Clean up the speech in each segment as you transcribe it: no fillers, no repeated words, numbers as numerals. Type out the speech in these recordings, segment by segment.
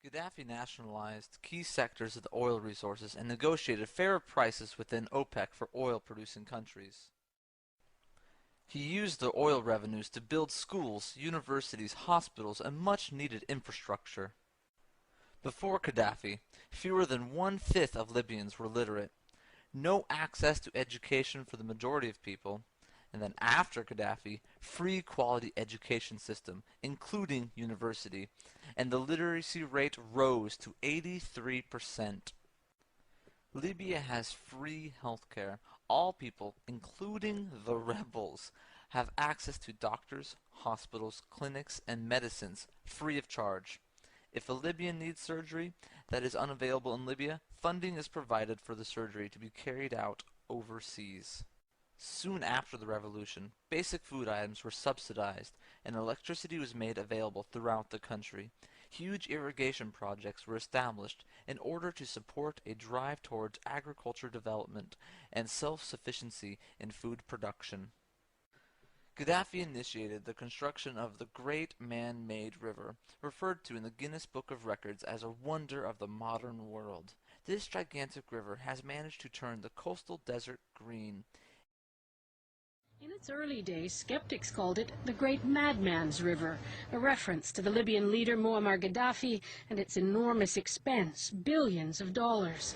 Gaddafi nationalized key sectors of the oil resources and negotiated fairer prices within OPEC for oil-producing countries. He used the oil revenues to build schools, universities, hospitals, and much-needed infrastructure. Before Gaddafi, fewer than one-fifth of Libyans were literate. No access to education for the majority of people. And then after Gaddafi, free quality education system, including university, and the literacy rate rose to 83%. Libya has free healthcare. All people, including the rebels, have access to doctors, hospitals, clinics, and medicines free of charge. If a Libyan needs surgery that is unavailable in Libya, funding is provided for the surgery to be carried out overseas. Soon after the revolution, basic food items were subsidized and electricity was made available throughout the country. Huge irrigation projects were established in order to support a drive towards agriculture development and self-sufficiency in food production. Gaddafi initiated the construction of the Great Man-Made River, referred to in the Guinness Book of Records as a wonder of the modern world. This gigantic river has managed to turn the coastal desert green. In its early days, skeptics called it the Great Madman's River, a reference to the Libyan leader Muammar Gaddafi and its enormous expense, billions of dollars.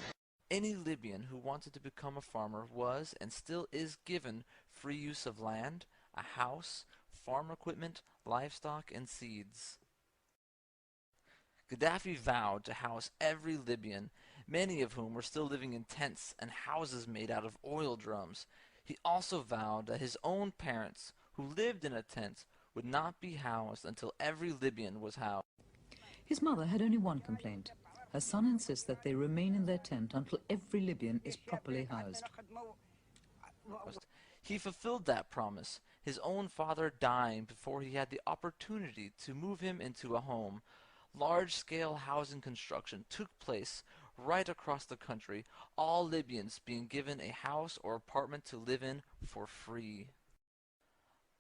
Any Libyan who wanted to become a farmer was and still is given free use of land, a house, farm equipment, livestock, and seeds. Gaddafi vowed to house every Libyan, many of whom were still living in tents and houses made out of oil drums. He also vowed that his own parents, who lived in a tent, would not be housed until every Libyan was housed. His mother had only one complaint. Her son insists that they remain in their tent until every Libyan is properly housed. He fulfilled that promise, his own father dying before he had the opportunity to move him into a home. Large-scale housing construction took place right across the country, all Libyans being given a house or apartment to live in for free.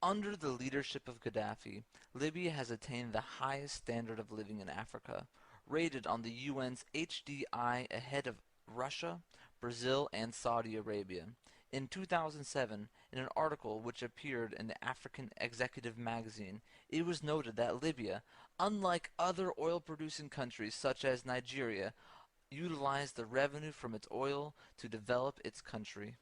Under the leadership of Gaddafi, Libya has attained the highest standard of living in Africa, rated on the UN's HDI ahead of Russia, Brazil, and Saudi Arabia. In 2007, in an article which appeared in the African Executive magazine, it was noted that Libya, unlike other oil-producing countries such as Nigeria, utilized the revenue from its oil to develop its country.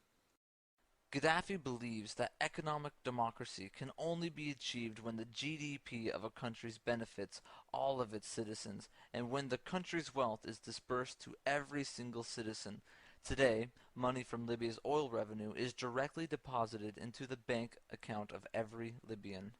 Gaddafi believes that economic democracy can only be achieved when the GDP of a country benefits all of its citizens, and when the country's wealth is dispersed to every single citizen. Today, money from Libya's oil revenue is directly deposited into the bank account of every Libyan.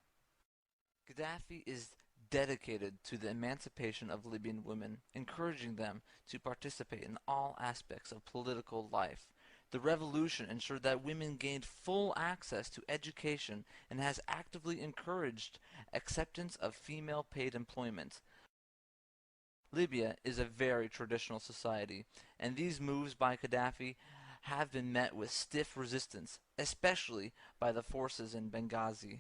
Gaddafi is dedicated to the emancipation of Libyan women, encouraging them to participate in all aspects of political life. The revolution ensured that women gained full access to education and has actively encouraged acceptance of female paid employment. Libya is a very traditional society, and these moves by Gaddafi have been met with stiff resistance, especially by the forces in Benghazi.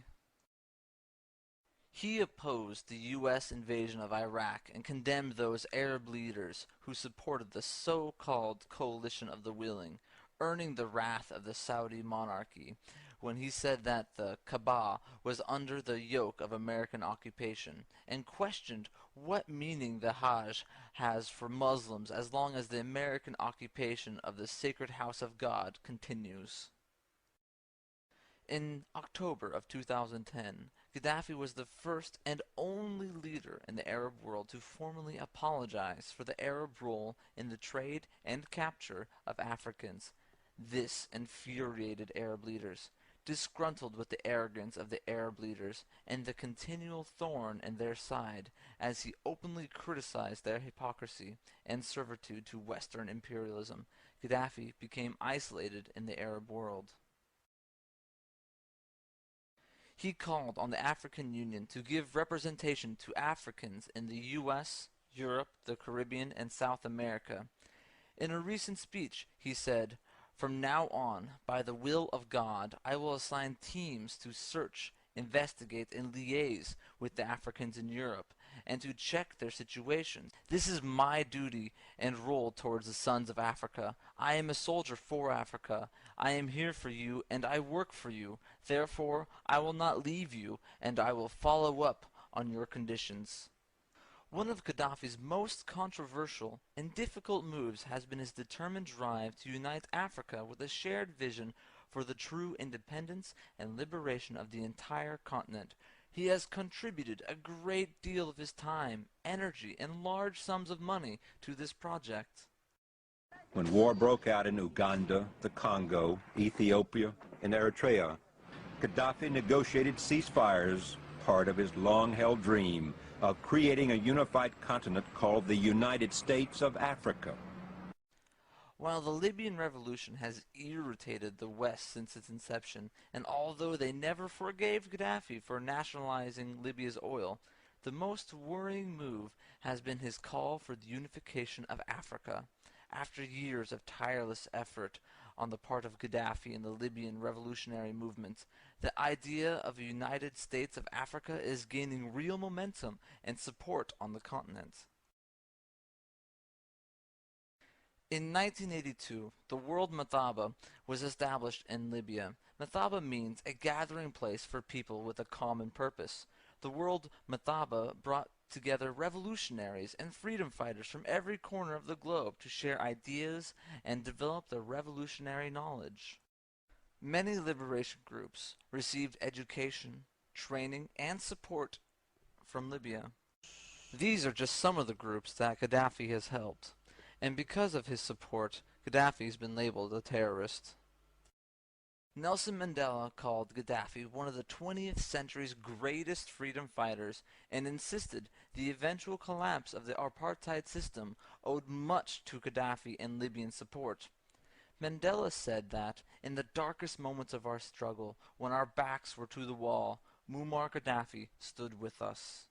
He opposed the U.S. invasion of Iraq and condemned those Arab leaders who supported the so-called coalition of the willing, earning the wrath of the Saudi monarchy when he said that the Kaaba was under the yoke of American occupation, and questioned what meaning the Hajj has for Muslims as long as the American occupation of the sacred house of God continues. In October of 2010, Gaddafi was the first and only leader in the Arab world to formally apologize for the Arab role in the trade and capture of Africans. This infuriated Arab leaders, disgruntled with the arrogance of the Arab leaders and the continual thorn in their side, as he openly criticized their hypocrisy and servitude to Western imperialism. Gaddafi became isolated in the Arab world. He called on the African Union to give representation to Africans in the U.S., Europe, the Caribbean, and South America. In a recent speech, he said, "From now on, by the will of God, I will assign teams to search investigate and liaise with the Africans in Europe, and to check their situation. This is my duty and role towards the sons of Africa. I am a soldier for Africa. I am here for you, and I work for you. Therefore, I will not leave you, and I will follow up on your conditions. One of Gaddafi's most controversial and difficult moves has been his determined drive to unite Africa with a shared vision for the true independence and liberation of the entire continent. He has contributed a great deal of his time, energy, and large sums of money to this project. When war broke out in Uganda, the Congo, Ethiopia, and Eritrea, Gaddafi negotiated ceasefires, part of his long-held dream of creating a unified continent called the United States of Africa. While the Libyan revolution has irritated the West since its inception, and although they never forgave Gaddafi for nationalizing Libya's oil, the most worrying move has been his call for the unification of Africa. After years of tireless effort on the part of Gaddafi and the Libyan revolutionary movement, the idea of a United States of Africa is gaining real momentum and support on the continent. In 1982, the World Mathaba was established in Libya. Mathaba means a gathering place for people with a common purpose. The World Mathaba brought together revolutionaries and freedom fighters from every corner of the globe to share ideas and develop their revolutionary knowledge. Many liberation groups received education, training, and support from Libya. These are just some of the groups that Gaddafi has helped, and because of his support, Gaddafi has been labeled a terrorist. Nelson Mandela called Gaddafi one of the 20th century's greatest freedom fighters and insisted the eventual collapse of the apartheid system owed much to Gaddafi and Libyan support. Mandela said that, in the darkest moments of our struggle, when our backs were to the wall, Muammar Gaddafi stood with us.